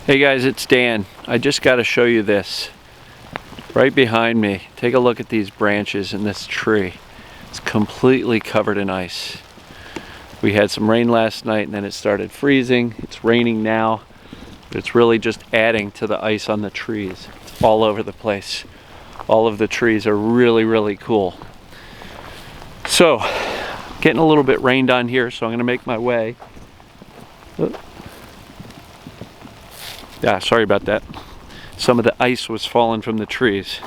Hey guys, it's Dan. I just got to show you this. Right behind me, take a look at these branches in this tree. It's completely covered in ice. We had some rain last night and then it started freezing. It's raining now, but it's really just adding to the ice on the trees. It's all over the place. All of the trees are really, really cool. So, getting a little bit rained on here, so I'm going to make my way. Yeah, sorry about that. Some of the ice was falling from the trees.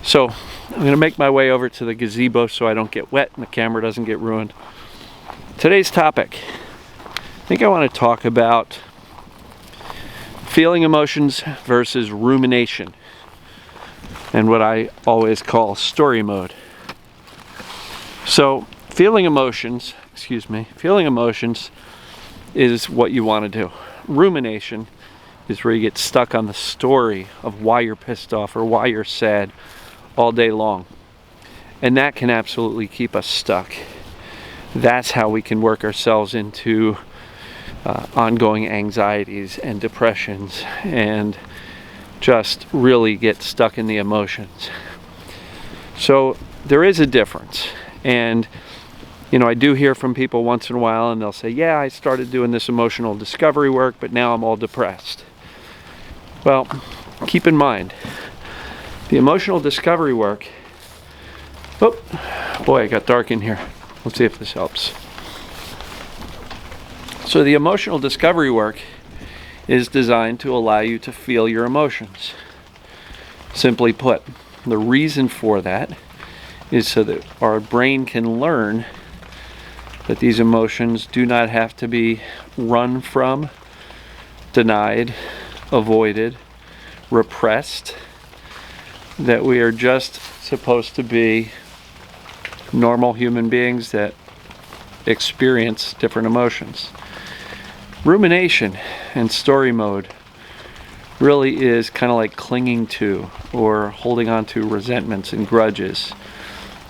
So I'm going to make my way over to the gazebo so I don't get wet and the camera doesn't get ruined. Today's topic, I think I want to talk about feeling emotions versus rumination, and what I always call story mode. So feeling emotions is what you want to do. Rumination is where you get stuck on the story of why you're pissed off or why you're sad all day long. And that can absolutely keep us stuck. That's how we can work ourselves into ongoing anxieties and depressions and just really get stuck in the emotions. So there is a difference. And I do hear from people once in a while and they'll say, yeah, I started doing this emotional discovery work, but now I'm all depressed. Well, keep in mind, the emotional discovery work, oh boy, it got dark in here. Let's see if this helps. So the emotional discovery work is designed to allow you to feel your emotions. Simply put, the reason for that is so that our brain can learn that these emotions do not have to be run from, denied, avoided, repressed, that we are just supposed to be normal human beings that experience different emotions. Rumination and story mode really is kind of like clinging to or holding on to resentments and grudges.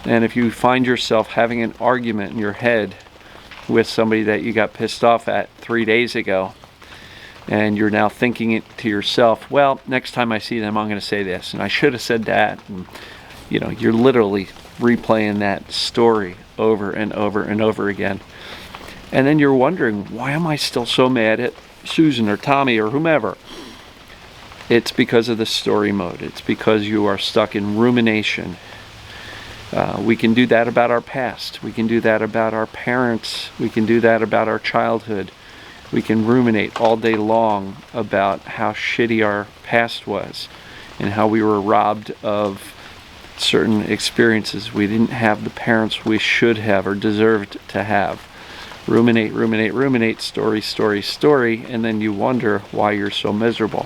And if you find yourself having an argument in your head with somebody that you got pissed off at 3 days ago, and you're now thinking it to yourself, well, next time I see them, I'm going to say this, and I should have said that, and you're literally replaying that story over and over and over again. And then you're wondering, why am I still so mad at Susan or Tommy or whomever? It's because of the story mode. It's because you are stuck in rumination. We can do that about our past. We can do that about our parents. We can do that about our childhood. We can ruminate all day long about how shitty our past was and how we were robbed of certain experiences. We didn't have the parents we should have or deserved to have. Ruminate, story, and then you wonder why you're so miserable.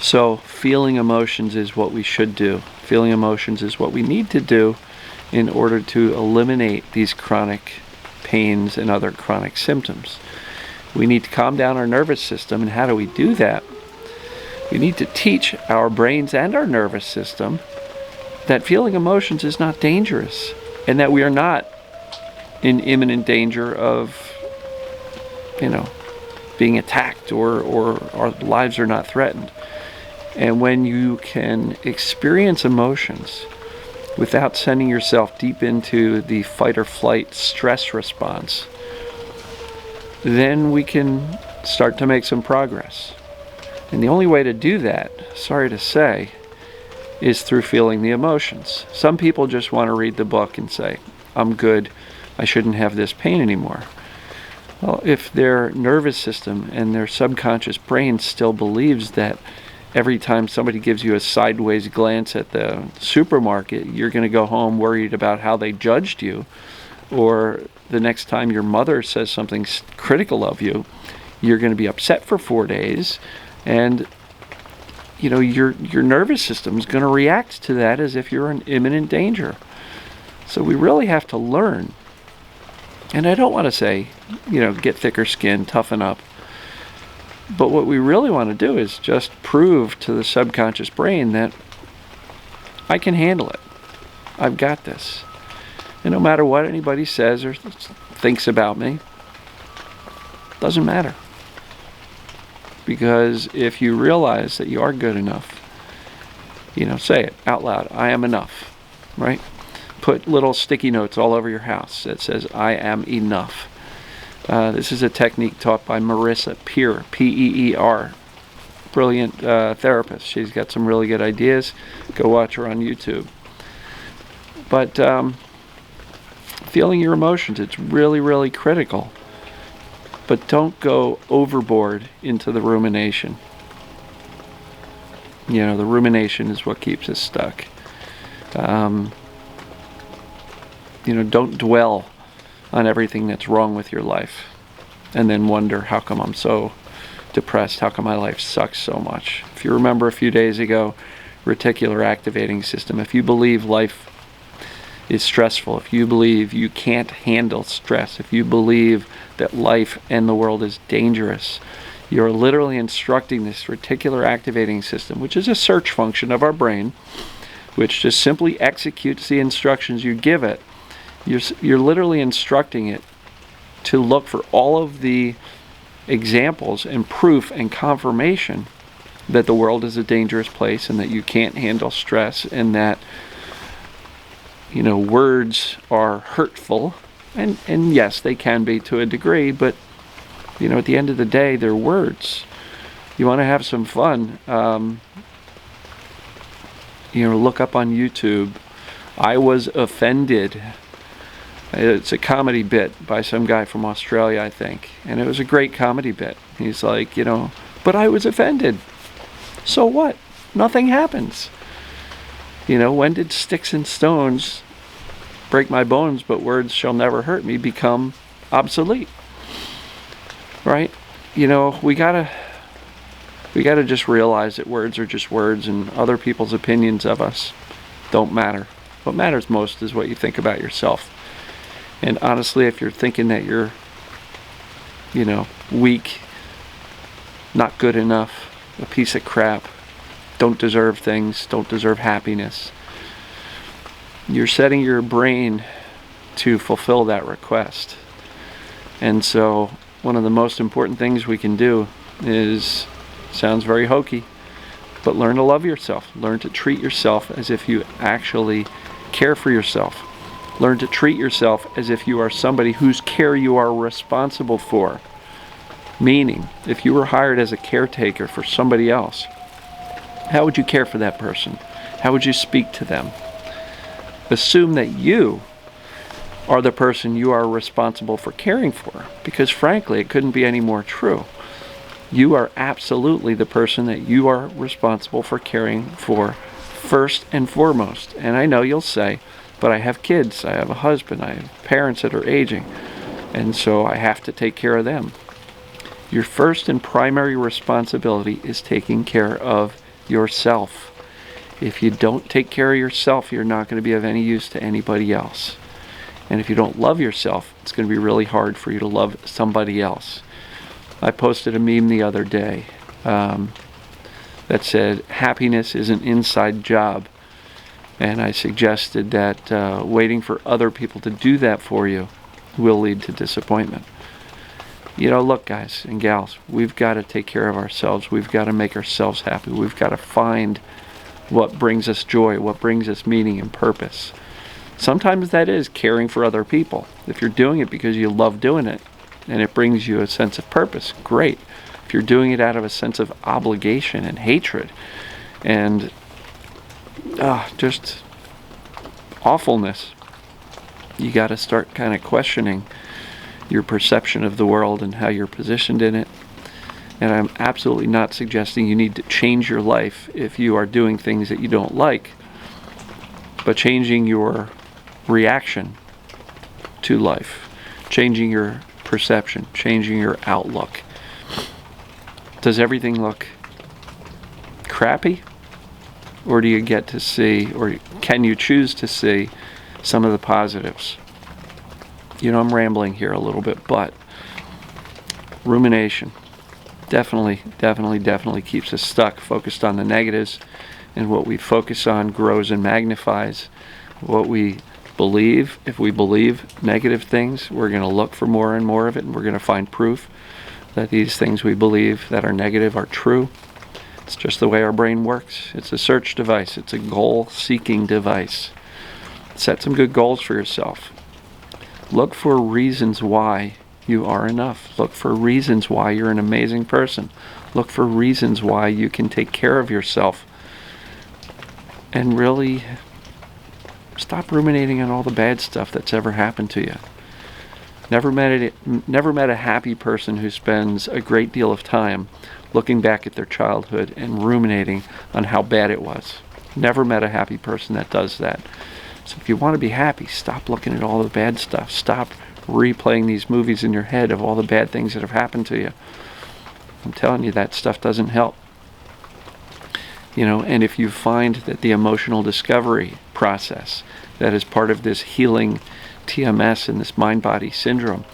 So feeling emotions is what we should do. Feeling emotions is what we need to do in order to eliminate these chronic pains and other chronic symptoms. We need to calm down our nervous system, and how do we do that? We need to teach our brains and our nervous system that feeling emotions is not dangerous, and that we are not in imminent danger of being attacked or our lives are not threatened. And when you can experience emotions without sending yourself deep into the fight or flight stress response, then we can start to make some progress. And the only way to do that, sorry to say, is through feeling the emotions. Some people just want to read the book and say, I'm good, I shouldn't have this pain anymore. Well, if their nervous system and their subconscious brain still believes that every time somebody gives you a sideways glance at the supermarket, you're going to go home worried about how they judged you, or the next time your mother says something critical of you, you're going to be upset for 4 days, and your nervous system is going to react to that as if you're in imminent danger. So we really have to learn. And I don't want to say, get thicker skin, toughen up. But what we really want to do is just prove to the subconscious brain that I can handle it. I've got this. And no matter what anybody says or thinks about me, doesn't matter. because if you realize that you are good enough, say it out loud, I am enough, right? Put little sticky notes all over your house that says, I am enough. This is a technique taught by Marissa Peer, P-E-E-R. Brilliant therapist. She's got some really good ideas. Go watch her on YouTube. But feeling your emotions, it's really, really critical. But don't go overboard into the rumination. The rumination is what keeps us stuck. Don't dwell on everything that's wrong with your life and then wonder, how come I'm so depressed? How come my life sucks so much? If you remember a few days ago, reticular activating system, if you believe life is stressful, if you believe you can't handle stress, if you believe that life and the world is dangerous, you're literally instructing this reticular activating system, which is a search function of our brain, which just simply executes the instructions you give it. You're literally instructing it to look for all of the examples and proof and confirmation that the world is a dangerous place and that you can't handle stress, and that words are hurtful, and yes, they can be to a degree, but at the end of the day, they're words. You want to have some fun, look up on YouTube, I was offended. It's a comedy bit by some guy from Australia, I think, and it was a great comedy bit. He's like, but I was offended. So what? Nothing happens. When did sticks and stones break my bones, but words shall never hurt me become obsolete? Right? We gotta just realize that words are just words, and other people's opinions of us don't matter. What matters most is what you think about yourself. And honestly, if you're thinking that you're, weak, not good enough, a piece of crap, don't deserve things, don't deserve happiness, you're setting your brain to fulfill that request. And so one of the most important things we can do is, sounds very hokey, but learn to love yourself. Learn to treat yourself as if you actually care for yourself. Learn to treat yourself as if you are somebody whose care you are responsible for. Meaning, if you were hired as a caretaker for somebody else, how would you care for that person? How would you speak to them? Assume that you are the person you are responsible for caring for, because frankly, it couldn't be any more true. You are absolutely the person that you are responsible for caring for first and foremost. And I know you'll say, but I have kids, I have a husband, I have parents that are aging, and so I have to take care of them. Your first and primary responsibility is taking care of yourself. If you don't take care of yourself, you're not going to be of any use to anybody else. And if you don't love yourself, it's going to be really hard for you to love somebody else. I posted a meme the other day that said, happiness is an inside job. And I suggested that waiting for other people to do that for you will lead to disappointment. Look, guys and gals, we've got to take care of ourselves. We've got to make ourselves happy. We've got to find what brings us joy, what brings us meaning and purpose. Sometimes that is caring for other people. If you're doing it because you love doing it and it brings you a sense of purpose, great. If you're doing it out of a sense of obligation and hatred and just awfulness, you got to start kind of questioning your perception of the world and how you're positioned in it. And I'm absolutely not suggesting you need to change your life if you are doing things that you don't like, but changing your reaction to life, changing your perception, changing your outlook. Does everything look crappy? Or do you get to see, or can you choose to see some of the positives? I'm rambling here a little bit, but rumination definitely keeps us stuck, focused on the negatives, and what we focus on grows and magnifies what we believe. If we believe negative things, we're going to look for more and more of it, and we're going to find proof. that these things we believe that are negative are true. It's just the way our brain works. It's a search device. It's a goal-seeking device. Set some good goals for yourself. Look for reasons why you are enough. Look for reasons why you're an amazing person. Look for reasons why you can take care of yourself. And really stop ruminating on all the bad stuff that's ever happened to you. Never met a happy person who spends a great deal of time looking back at their childhood and ruminating on how bad it was. Never met a happy person that does that. So if you want to be happy, stop looking at all the bad stuff. Stop replaying these movies in your head of all the bad things that have happened to you. I'm telling you, that stuff doesn't help. And if you find that the emotional discovery process that is part of this healing TMS and this mind-body syndrome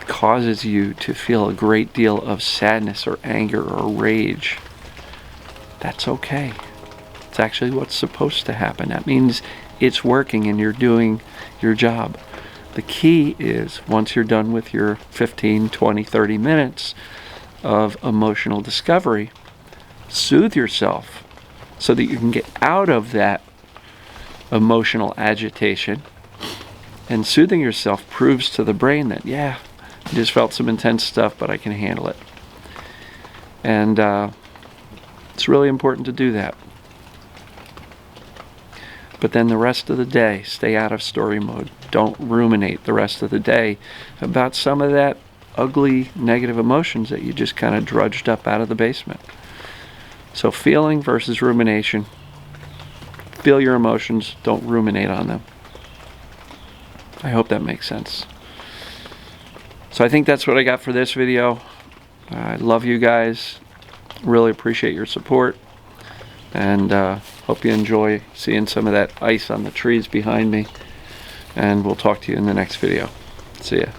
causes you to feel a great deal of sadness or anger or rage, that's okay. It's actually what's supposed to happen. That means it's working and you're doing your job. The key is, once you're done with your 15, 20, 30 minutes of emotional discovery, soothe yourself so that you can get out of that emotional agitation. And soothing yourself proves to the brain that, yeah, I just felt some intense stuff, but I can handle it. And it's really important to do that. But then the rest of the day, stay out of story mode. Don't ruminate the rest of the day about some of that ugly negative emotions that you just kind of drudged up out of the basement. So feeling versus rumination. Feel your emotions, don't ruminate on them. I hope that makes sense. So I think that's what I got for this video. I love you guys. Really appreciate your support. And hope you enjoy seeing some of that ice on the trees behind me. And we'll talk to you in the next video. See ya.